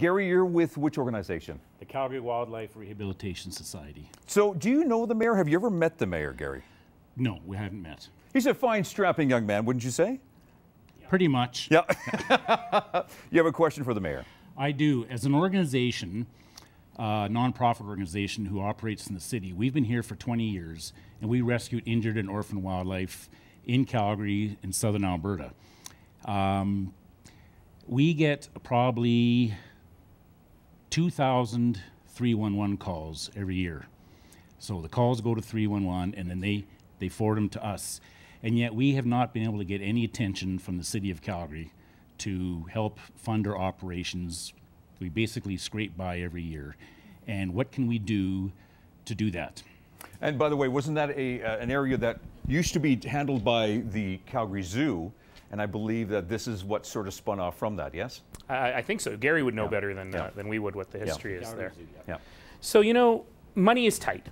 Gary, you're with which organization? The Calgary Wildlife Rehabilitation Society. So do you know the mayor? Have you ever met the mayor, Gary? No, we haven't met. He's a fine, strapping young man, wouldn't you say? Pretty much. Yeah. You have a question for the mayor? I do. As an organization, nonprofit organization who operates in the city, we've been here for 20 years, and we rescued injured and orphaned wildlife in Calgary in southern Alberta. We get probably 2,000 311 calls every year. So the calls go to 311, and then they forward them to us. And yet we have not been able to get any attention from the city of Calgary to help fund our operations. We basically scrape by every year. And what can we do to do that? And by the way, wasn't that an area that used to be handled by the Calgary Zoo? And I believe that this is what sort of spun off from that, yes? I think so. Gary would know better than we would what the history is there. Yeah. So, you know, money is tight,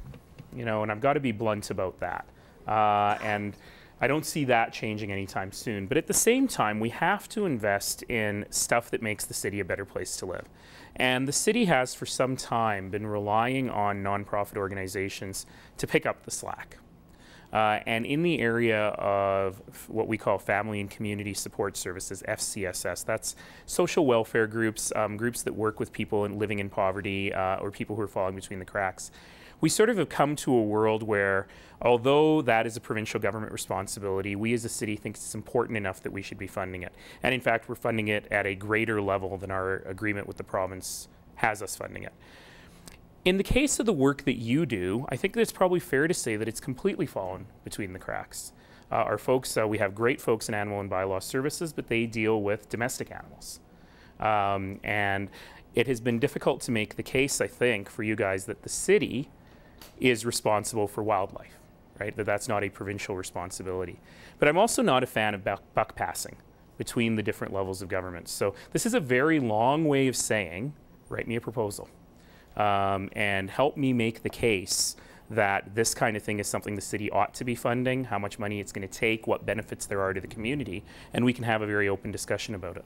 you know, and I've got to be blunt about that. And I don't see that changing anytime soon. But at the same time, we have to invest in stuff that makes the city a better place to live. And the city has for some time been relying on nonprofit organizations to pick up the slack. And in the area of what we call family and community support services, FCSS, that's social welfare groups, groups that work with people living in poverty or people who are falling between the cracks. We sort of have come to a world where, although that is a provincial government responsibility, we as a city think it's important enough that we should be funding it. And in fact, we're funding it at a greater level than our agreement with the province has us funding it. In the case of the work that you do, I think that it's probably fair to say that it's completely fallen between the cracks. Our folks, we have great folks in animal and bylaw services, but they deal with domestic animals. And it has been difficult to make the case, I think, for you guys that the city is responsible for wildlife, right? That's not a provincial responsibility. But I'm also not a fan of buck passing between the different levels of government. So this is a very long way of saying, write me a proposal. And help me make the case that this kind of thing is something the city ought to be funding, how much money it's going to take, what benefits there are to the community, and we can have a very open discussion about it.